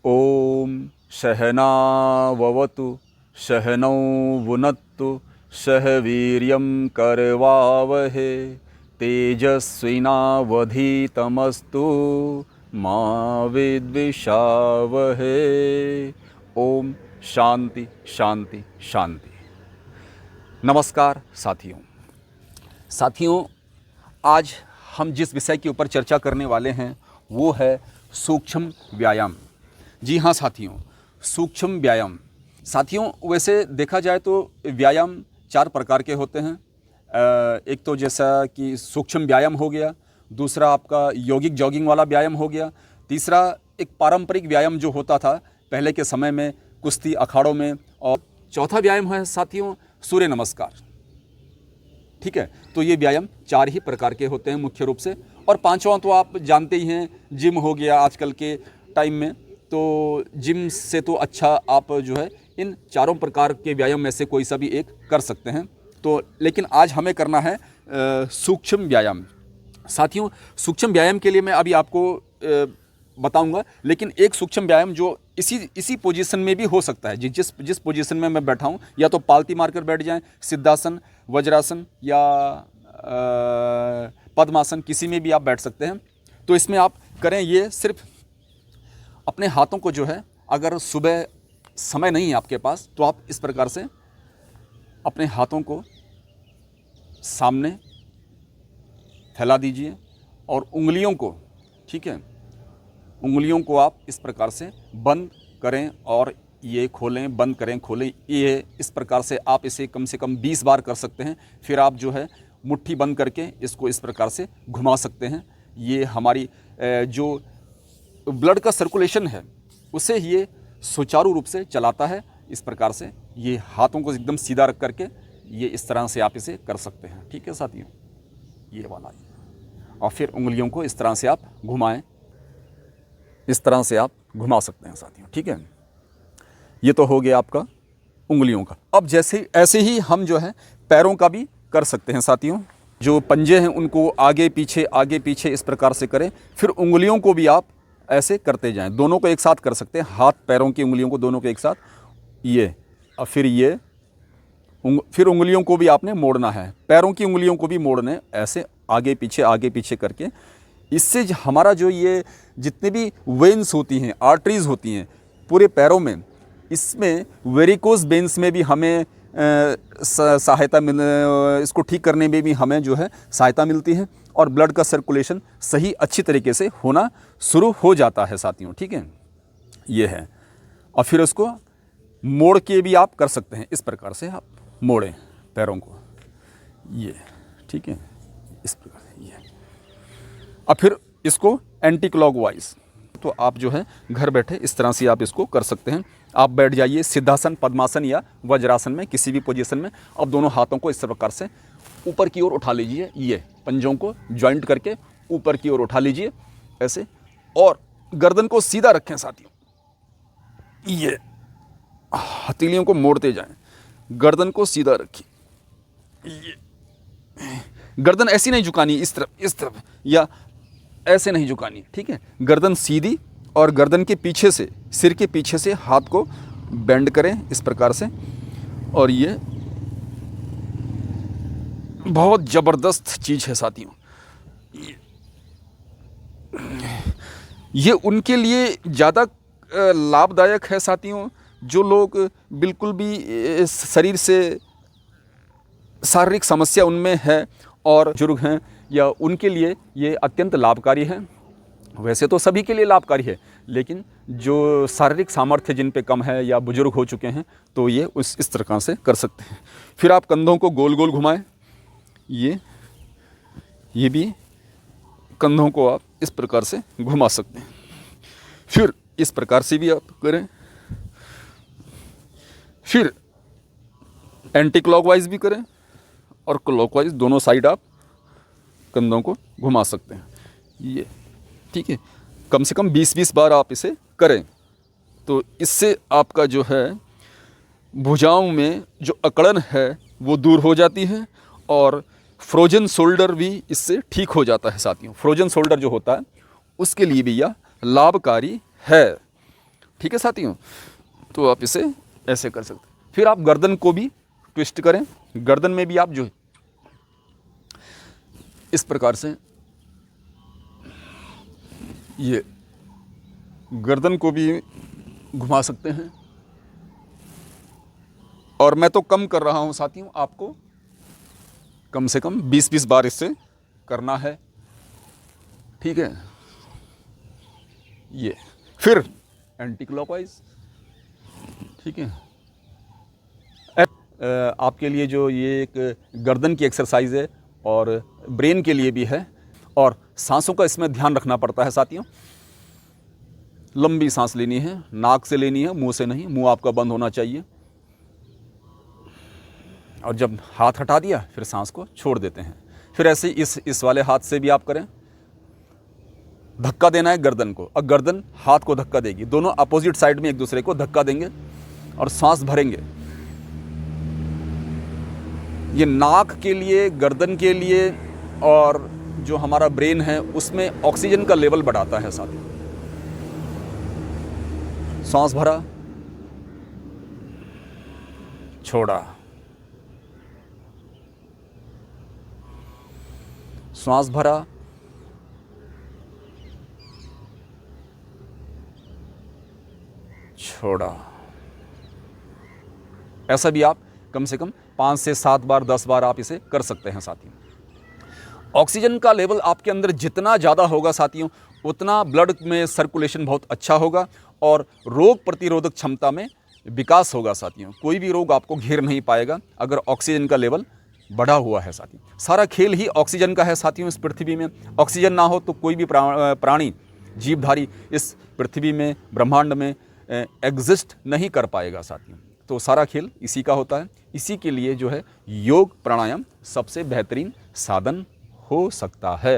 ओम सहनाववतु सहनौ भुनक्तु सह वीर्यं करवावहे तेजस्विनावधीतमस्तु मा विद्विषावहे। ओम शांति शांति शांति। नमस्कार साथियों, आज हम जिस विषय के ऊपर चर्चा करने वाले हैं वो है सूक्ष्म व्यायाम। जी हाँ साथियों, सूक्ष्म व्यायाम। साथियों, वैसे देखा जाए तो व्यायाम 4 प्रकार के होते हैं। एक तो जैसा कि सूक्ष्म व्यायाम हो गया, दूसरा आपका यौगिक जॉगिंग वाला व्यायाम हो गया, तीसरा एक पारंपरिक व्यायाम जो होता था पहले के समय में कुश्ती अखाड़ों में, और चौथा व्यायाम है साथियों सूर्य नमस्कार। ठीक है, तो ये व्यायाम 4 ही प्रकार के होते हैं मुख्य रूप से। और पांचवा तो आप जानते ही हैं, जिम हो गया आजकल के टाइम में। तो जिम से तो अच्छा आप जो है इन 4 प्रकार के व्यायाम में से कोई सा भी एक कर सकते हैं। तो लेकिन आज हमें करना है सूक्ष्म व्यायाम। साथियों, सूक्ष्म व्यायाम के लिए मैं अभी आपको बताऊंगा, लेकिन एक सूक्ष्म व्यायाम जो इसी पोजीशन में भी हो सकता है। जिस पोजीशन में मैं बैठा हूँ, या तो पालती मारकर बैठ जाएं, सिद्धासन, वज्रासन या पद्मासन, किसी में भी आप बैठ सकते हैं। तो इसमें आप करें ये, सिर्फ अपने हाथों को जो है, अगर सुबह समय नहीं है आपके पास तो आप इस प्रकार से अपने हाथों को सामने फैला दीजिए और उंगलियों को, ठीक है, उंगलियों को आप इस प्रकार से बंद करें और ये खोलें, बंद करें, खोलें। ये इस प्रकार से आप इसे कम से कम 20 बार कर सकते हैं। फिर आप जो है मुट्ठी बंद करके इसको इस प्रकार से घुमा सकते हैं। ये हमारी जो ब्लड का सर्कुलेशन है उसे ये सुचारू रूप से चलाता है। इस प्रकार से ये हाथों को एकदम सीधा रख करके ये इस तरह से आप इसे कर सकते हैं। ठीक है साथियों, ये वाला, और फिर उंगलियों को इस तरह से आप घुमाएं, इस तरह से आप घुमा सकते हैं साथियों। ठीक है, ये तो हो गया आपका उंगलियों का। अब ऐसे ही हम जो है पैरों का भी कर सकते हैं साथियों। जो पंजे हैं उनको आगे पीछे इस प्रकार से करें। फिर उंगलियों को भी आप ऐसे करते जाएं, दोनों को एक साथ कर सकते हैं। हाथ पैरों की उंगलियों को दोनों को एक साथ, ये, और फिर ये, फिर उंगलियों को भी आपने मोड़ना है, पैरों की उंगलियों को भी मोड़ने, ऐसे आगे पीछे करके। इससे हमारा जो ये जितने भी वेन्स होती हैं, आर्टरीज होती हैं पूरे पैरों में, इसमें वेरिकोस वेन्स में भी हमें सहायता इसको ठीक करने में भी हमें जो है सहायता मिलती है, और ब्लड का सर्कुलेशन सही अच्छी तरीके से होना शुरू हो जाता है साथियों। ठीक है, ये है। और फिर उसको मोड़ के भी आप कर सकते हैं, इस प्रकार से आप मोड़ें पैरों को, ये, ठीक है, इस प्रकार से ये। और फिर इसको एंटी क्लॉकवाइज, तो आप जो है घर बैठे इस तरह से आप इसको कर सकते हैं। आप बैठ जाइए सिद्धासन, पद्मासन या वज्रासन में, किसी भी पोजीशन में। अब दोनों हाथों को इस प्रकार से ऊपर की ओर उठा लीजिए, ये पंजों को जॉइंट करके ऊपर की ओर उठा लीजिए ऐसे, और गर्दन को सीधा रखें साथियों। ये हथेलियों को मोड़ते जाएं, गर्दन को सीधा रखिए। ये गर्दन ऐसी नहीं झुकानी, इस तरफ या ऐसे नहीं झुकानी। ठीक है, गर्दन सीधी, और गर्दन के पीछे से, सिर के पीछे से हाथ को बेंड करें इस प्रकार से। और ये बहुत ज़बरदस्त चीज़ है साथियों। ये उनके लिए ज़्यादा लाभदायक है साथियों जो लोग बिल्कुल भी शरीर से शारीरिक समस्या उनमें है और बुजुर्ग हैं, या उनके लिए ये अत्यंत लाभकारी है। वैसे तो सभी के लिए लाभकारी है, लेकिन जो शारीरिक सामर्थ्य जिन पे कम है या बुजुर्ग हो चुके हैं, तो ये इस तरह से कर सकते हैं। फिर आप कंधों को गोल गोल घुमाएं, ये भी कंधों को आप इस प्रकार से घुमा सकते हैं। फिर इस प्रकार से भी आप करें। फिर एंटी क्लॉकवाइज भी करें और क्लॉकवाइज, दोनों साइड आप कंधों को घुमा सकते हैं, ये, ठीक है। कम से कम 20-20 बार आप इसे करें, तो इससे आपका जो है भुजाओं में जो अकड़न है वो दूर हो जाती है, और फ्रोजन शोल्डर भी इससे ठीक हो जाता है साथियों। फ्रोजन शोल्डर जो होता है उसके लिए भी यह लाभकारी है, ठीक है साथियों, तो आप इसे ऐसे कर सकते हैं। फिर आप गर्दन को भी ट्विस्ट करें, गर्दन में भी आप जो इस प्रकार से ये गर्दन को भी घुमा सकते हैं। और मैं तो कम कर रहा हूं साथियों, आपको कम से कम 20-20 बार इससे करना है, ठीक है। ये फिर एंटी क्लॉकवाइज, ठीक है। आपके लिए जो ये एक गर्दन की एक्सरसाइज है और ब्रेन के लिए भी है, और सांसों का इसमें ध्यान रखना पड़ता है साथियों। लंबी सांस लेनी है, नाक से लेनी है, मुंह से नहीं। मुंह आपका बंद होना चाहिए, और जब हाथ हटा दिया फिर सांस को छोड़ देते हैं। फिर ऐसे ही इस वाले हाथ से भी आप करें। धक्का देना है गर्दन को, और गर्दन हाथ को धक्का देगी। दोनों अपोजिट साइड में एक दूसरे को धक्का देंगे और सांस भरेंगे। ये नाक के लिए, गर्दन के लिए, और जो हमारा ब्रेन है उसमें ऑक्सीजन का लेवल बढ़ाता है साथियों। सांस भरा, छोड़ा, सांस भरा, छोड़ा। ऐसा भी आप कम से कम 5 से 7 बार, 10 बार आप इसे कर सकते हैं साथियों। ऑक्सीजन का लेवल आपके अंदर जितना ज़्यादा होगा साथियों, उतना ब्लड में सर्कुलेशन बहुत अच्छा होगा और रोग प्रतिरोधक क्षमता में विकास होगा साथियों। कोई भी रोग आपको घेर नहीं पाएगा अगर ऑक्सीजन का लेवल बढ़ा हुआ है साथियों। सारा खेल ही ऑक्सीजन का है साथियों। इस पृथ्वी में ऑक्सीजन ना हो तो कोई भी प्राणी, जीवधारी इस पृथ्वी में, ब्रह्मांड में एग्जिस्ट नहीं कर पाएगा साथियों। तो सारा खेल इसी का होता है। इसी के लिए जो है योग प्राणायाम सबसे बेहतरीन साधन हो सकता है।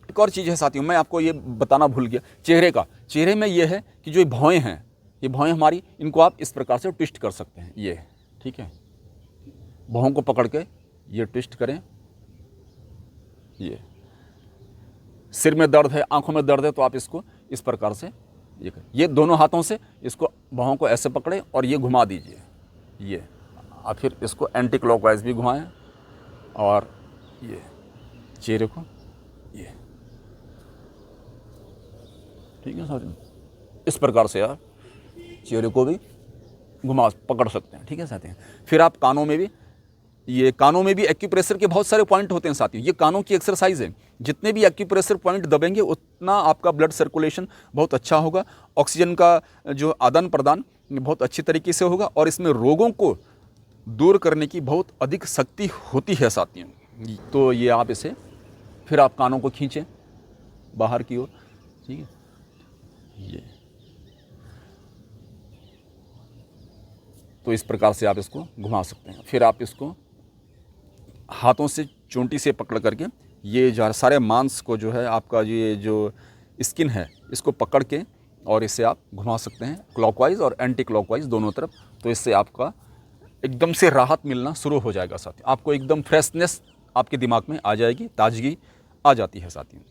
एक और चीज़ है साथियों, मैं आपको ये बताना भूल गया, चेहरे का। चेहरे में ये है कि जो भौएं हैं, ये भौएं हमारी, इनको आप इस प्रकार से ट्विस्ट कर सकते हैं। ये ठीक है, भौं को पकड़ के ये ट्विस्ट करें। ये सिर में दर्द है, आंखों में दर्द है, तो आप इसको इस प्रकार से ये करें। ये दोनों हाथों से इसको, भौं को ऐसे पकड़े और ये घुमा दीजिए। ये आप फिर इसको एंटी क्लॉकवाइज भी घुमाएं, और ये चेहरे को ये, ठीक है साथियों, इस प्रकार से आप चेहरे को भी घुमा पकड़ सकते हैं, ठीक है साथियों। फिर आप कानों में भी, ये कानों में भी एक्यूप्रेशर के बहुत सारे पॉइंट होते हैं साथियों। ये कानों की एक्सरसाइज है। जितने भी एक्यूप्रेशर पॉइंट दबेंगे उतना आपका ब्लड सर्कुलेशन बहुत अच्छा होगा, ऑक्सीजन का जो आदान प्रदान बहुत अच्छी तरीके से होगा, और इसमें रोगों को दूर करने की बहुत अधिक शक्ति होती है साथियों। तो ये आप इसे फिर आप कानों को खींचें बाहर की ओर, ठीक है। ये तो इस प्रकार से आप इसको घुमा सकते हैं। फिर आप इसको हाथों से चोंटी से पकड़ करके ये जो सारे मांस को जो है आपका ये जो स्किन है इसको पकड़ के, और इससे आप घुमा सकते हैं क्लॉकवाइज और एंटी क्लॉकवाइज दोनों तरफ। तो इससे आपका एकदम से राहत मिलना शुरू हो जाएगा साथियों। आपको एकदम फ्रेशनेस आपके दिमाग में आ जाएगी, ताजगी आ जाती है साथियों।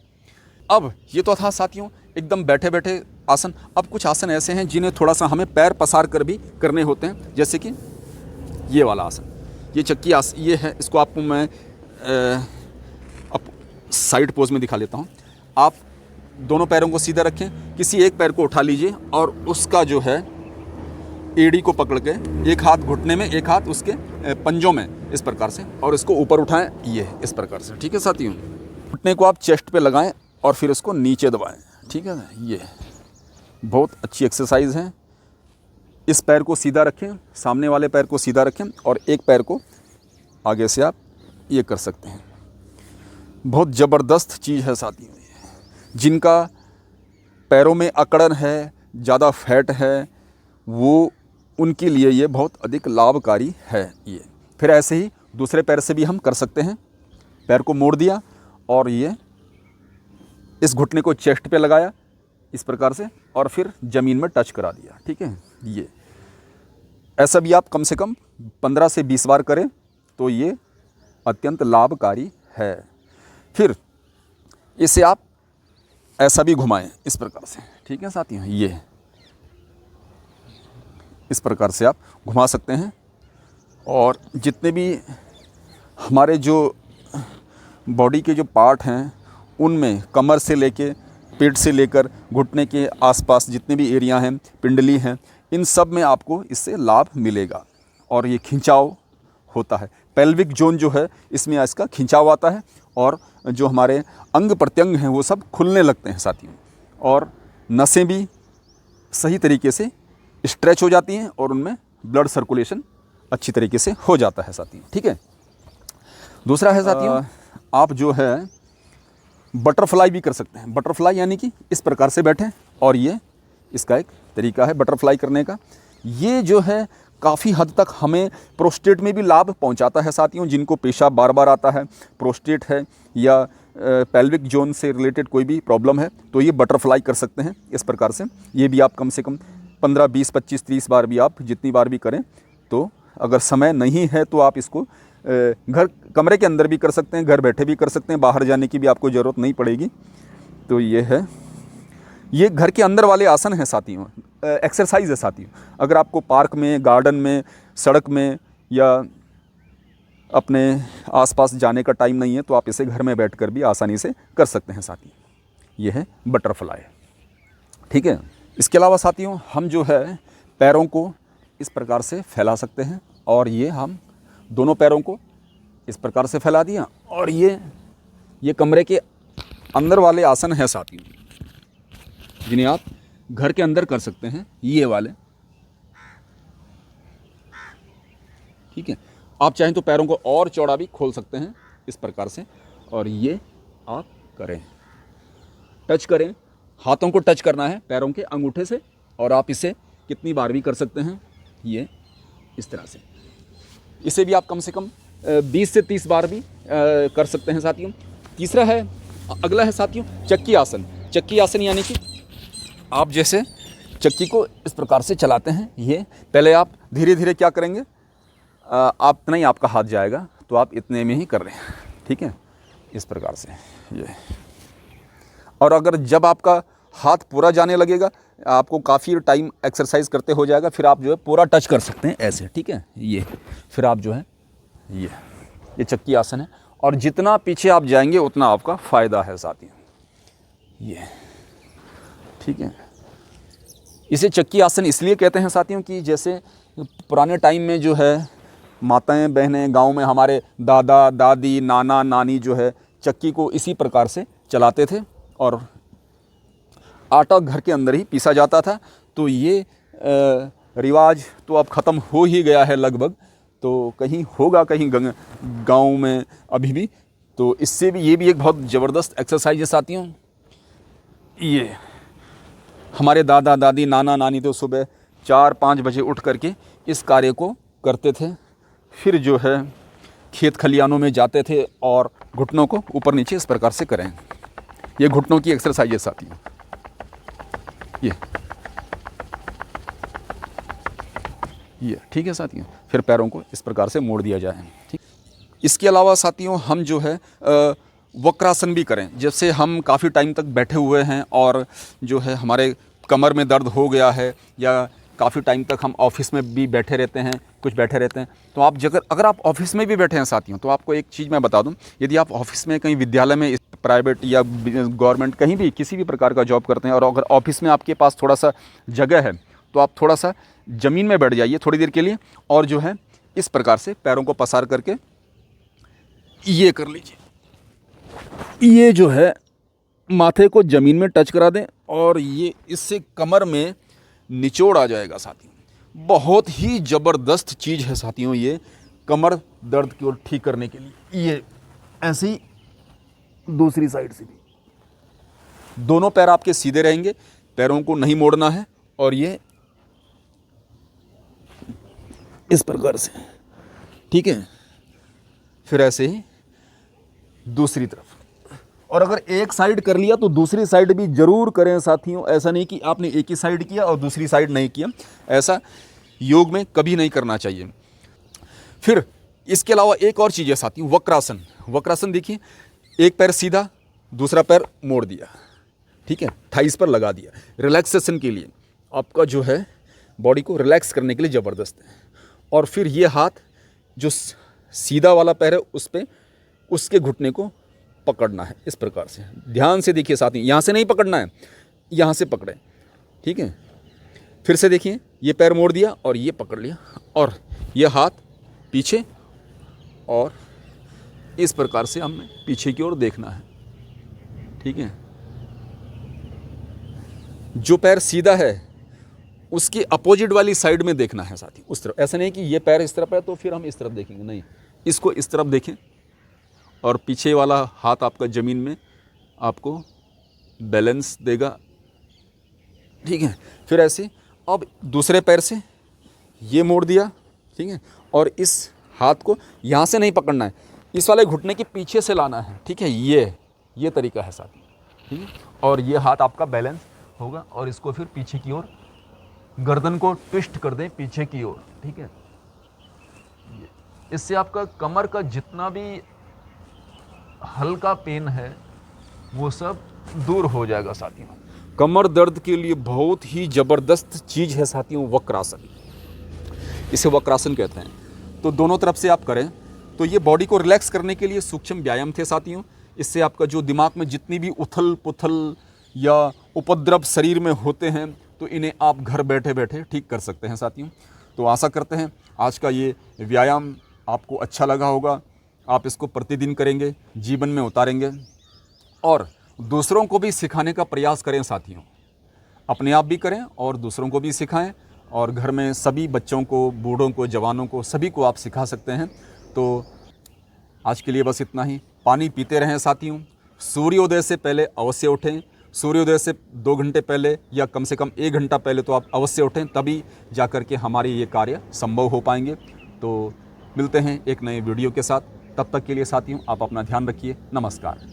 अब ये तो था साथियों एकदम बैठे बैठे आसन। अब कुछ आसन ऐसे हैं जिन्हें थोड़ा सा हमें पैर पसार कर भी करने होते हैं, जैसे कि ये वाला आसन, ये चक्की आसन, ये है। इसको आपको मैं अब साइड पोज में दिखा लेता हूँ। आप दोनों पैरों को सीधा रखें, किसी एक पैर को उठा लीजिए और उसका जो है एड़ी को पकड़ के, एक हाथ घुटने में, एक हाथ उसके पंजों में, इस प्रकार से, और इसको ऊपर उठाएं, ये इस प्रकार से, ठीक है साथियों। घुटने को आप चेस्ट पे लगाएं और फिर इसको नीचे दबाएं, ठीक है। ये बहुत अच्छी एक्सरसाइज है। इस पैर को सीधा रखें, सामने वाले पैर को सीधा रखें, और एक पैर को आगे से आप ये कर सकते हैं। बहुत ज़बरदस्त चीज़ है साथियों। जिनका पैरों में अकड़न है, ज़्यादा फैट है, वो उनके लिए ये बहुत अधिक लाभकारी है ये। फिर ऐसे ही दूसरे पैर से भी हम कर सकते हैं। पैर को मोड़ दिया और ये इस घुटने को चेस्ट पे लगाया इस प्रकार से, और फिर ज़मीन में टच करा दिया, ठीक है। ये ऐसा भी आप कम से कम 15 से 20 बार करें तो ये अत्यंत लाभकारी है। फिर इसे आप ऐसा भी घुमाएं इस प्रकार से, ठीक है साथियों। ये इस प्रकार से आप घुमा सकते हैं। और जितने भी हमारे जो बॉडी के जो पार्ट हैं उनमें कमर से लेके पेट से लेकर घुटने के आसपास जितने भी एरिया हैं, पिंडली हैं, इन सब में आपको इससे लाभ मिलेगा। और ये खिंचाव होता है, पेल्विक जोन जो है इसमें इसका खिंचाव आता है और जो हमारे अंग प्रत्यंग हैं वो सब खुलने लगते हैं साथियों, और नसें भी सही तरीके से स्ट्रेच हो जाती हैं और उनमें ब्लड सर्कुलेशन अच्छी तरीके से हो जाता है साथियों। ठीक है। दूसरा है साथियों, आप जो है बटरफ्लाई भी कर सकते हैं। बटरफ्लाई यानी कि इस प्रकार से बैठें, और ये इसका एक तरीका है बटरफ्लाई करने का। ये जो है काफ़ी हद तक हमें प्रोस्टेट में भी लाभ पहुंचाता है साथियों। जिनको पेशाब बार बार आता है, प्रोस्टेट है या पेल्विक जोन से रिलेटेड कोई भी प्रॉब्लम है, तो ये बटरफ्लाई कर सकते हैं इस प्रकार से। ये भी आप कम से कम 15, 20, 25, 30 बार भी आप जितनी बार भी करें। तो अगर समय नहीं है तो आप इसको घर कमरे के अंदर भी कर सकते हैं, घर बैठे भी कर सकते हैं, बाहर जाने की भी आपको ज़रूरत नहीं पड़ेगी। तो ये है, ये घर के अंदर वाले आसन हैं साथियों, एक्सरसाइज है साथियों। अगर आपको पार्क में, गार्डन में, सड़क में या अपने आसपास जाने का टाइम नहीं है तो आप इसे घर में बैठकर भी आसानी से कर सकते हैं साथियों। ये है बटरफ्लाई। ठीक है। इसके अलावा साथियों हम जो है पैरों को इस प्रकार से फैला सकते हैं, और ये हम दोनों पैरों को इस प्रकार से फैला दिया, और ये कमरे के अंदर वाले आसन हैं साथियों, जिन्हें आप घर के अंदर कर सकते हैं, ये वाले। ठीक है। आप चाहें तो पैरों को और चौड़ा भी खोल सकते हैं इस प्रकार से, और ये आप करें, टच करें, हाथों को टच करना है पैरों के अंगूठे से, और आप इसे कितनी बार भी कर सकते हैं, ये इस तरह से। इसे भी आप कम से कम 20 से 30 बार भी कर सकते हैं साथियों। तीसरा है, अगला है साथियों चक्की आसन। चक्की आसन यानी कि आप जैसे चक्की को इस प्रकार से चलाते हैं, ये पहले आप धीरे धीरे क्या करेंगे, आप इतना ही आपका हाथ जाएगा, तो आप इतने में ही कर रहे हैं। ठीक है, इस प्रकार से ये। और अगर जब आपका हाथ पूरा जाने लगेगा, आपको काफ़ी टाइम एक्सरसाइज करते हो जाएगा, फिर आप जो है पूरा टच कर सकते हैं ऐसे। ठीक है, ये फिर आप जो है ये चक्की आसन है, और जितना पीछे आप जाएंगे उतना आपका फ़ायदा है साथियों। ये ठीक है। इसे चक्की आसन इसलिए कहते हैं साथियों कि जैसे पुराने टाइम में जो है माताएं बहनें गांव में हमारे दादा दादी नाना नानी जो है चक्की को इसी प्रकार से चलाते थे, और आटा घर के अंदर ही पीसा जाता था। तो ये रिवाज तो अब ख़त्म हो ही गया है लगभग, तो कहीं होगा कहीं गांव में अभी भी। तो इससे भी ये भी एक बहुत ज़बरदस्त एक्सरसाइज है साथियों। ये हमारे दादा दादी नाना नानी तो सुबह 4-5 बजे उठ करके इस कार्य को करते थे, फिर जो है खेत खलियानों में जाते थे और घुटनों को ऊपर नीचे इस प्रकार से करें। ये घुटनों की एक्सरसाइज है साथियों। ये ठीक है साथियों। फिर पैरों को इस प्रकार से मोड़ दिया जाए। ठीक। इसके अलावा साथियों हम जो है वक्रासन भी करें। जैसे हम काफ़ी टाइम तक बैठे हुए हैं और जो है हमारे कमर में दर्द हो गया है, या काफ़ी टाइम तक हम ऑफिस में भी बैठे रहते हैं, कुछ बैठे रहते हैं, तो आप अगर आप ऑफिस में भी बैठे हैं साथियों, तो आपको एक चीज़ मैं बता दूं, यदि आप ऑफिस में कहीं विद्यालय में, प्राइवेट या गवर्नमेंट कहीं भी किसी भी प्रकार का जॉब करते हैं, और अगर ऑफिस में आपके पास थोड़ा सा जगह है, तो आप थोड़ा सा ज़मीन में बैठ जाइए थोड़ी देर के लिए, और जो है इस प्रकार से पैरों को पसार करके ये कर लीजिए। ये जो है माथे को ज़मीन में टच करा दें, और ये इससे कमर में निचोड़ आ जाएगा साथियों। बहुत ही ज़बरदस्त चीज़ है साथियों ये कमर दर्द को ठीक करने के लिए। ये ऐसे ही दूसरी साइड से भी दोनों पैर आपके सीधे रहेंगे, पैरों को नहीं मोड़ना है, और ये इस प्रकार से। ठीक है। फिर ऐसे ही दूसरी तरफ, और अगर एक साइड कर लिया तो दूसरी साइड भी ज़रूर करें साथियों। ऐसा नहीं कि आपने एक ही साइड किया और दूसरी साइड नहीं किया, ऐसा योग में कभी नहीं करना चाहिए। फिर इसके अलावा एक और चीज़ है साथियों, वक्रासन। वक्रासन देखिए, एक पैर सीधा, दूसरा पैर मोड़ दिया, ठीक है, थाइस पर लगा दिया। रिलैक्सेशन के लिए आपका जो है बॉडी को रिलैक्स करने के लिए ज़बरदस्त है। और फिर ये हाथ जो सीधा वाला पैर है उस पर उसके घुटने को पकड़ना है इस प्रकार से। ध्यान से देखिए साथी, यहाँ से नहीं पकड़ना है, यहाँ से पकड़े, ठीक है। फिर से देखिए, ये पैर मोड़ दिया और ये पकड़ लिया और ये हाथ पीछे, और इस प्रकार से हमें पीछे की ओर देखना है, ठीक है। जो पैर सीधा है उसकी अपोजिट वाली साइड में देखना है साथी, उस तरफ। ऐसा नहीं कि ये पैर इस तरफ है तो फिर हम इस तरफ देखेंगे, नहीं, इसको इस तरफ देखें और पीछे वाला हाथ आपका ज़मीन में आपको बैलेंस देगा, ठीक है। फिर ऐसे अब दूसरे पैर से ये मोड़ दिया, ठीक है, और इस हाथ को यहाँ से नहीं पकड़ना है, इस वाले घुटने के पीछे से लाना है, ठीक है। ये तरीका है साथी, ठीक है। और ये हाथ आपका बैलेंस होगा और इसको फिर पीछे की ओर, गर्दन को ट्विस्ट कर दें पीछे की ओर, ठीक है। इससे आपका कमर का जितना भी हल्का पेन है वो सब दूर हो जाएगा साथियों। कमर दर्द के लिए बहुत ही ज़बरदस्त चीज़ है साथियों वक्रासन, इसे वक्रासन कहते हैं। तो दोनों तरफ से आप करें तो ये बॉडी को रिलैक्स करने के लिए सूक्ष्म व्यायाम थे साथियों। इससे आपका जो दिमाग में जितनी भी उथल पुथल या उपद्रव शरीर में होते हैं तो इन्हें आप घर बैठे बैठे ठीक कर सकते हैं साथियों। तो आशा करते हैं आज का ये व्यायाम आपको अच्छा लगा होगा, आप इसको प्रतिदिन करेंगे, जीवन में उतारेंगे और दूसरों को भी सिखाने का प्रयास करें साथियों। अपने आप भी करें और दूसरों को भी सिखाएं, और घर में सभी बच्चों को, बूढ़ों को, जवानों को, सभी को आप सिखा सकते हैं। तो आज के लिए बस इतना ही। पानी पीते रहें साथियों। सूर्योदय से पहले अवश्य उठें, सूर्योदय से 2 घंटे पहले या कम से कम 1 घंटा पहले तो आप अवश्य उठें, तभी जा कर के हमारे ये कार्य संभव हो पाएंगे। तो मिलते हैं एक नए वीडियो के साथ, तब तक के लिए साथियों आप अपना ध्यान रखिए। नमस्कार।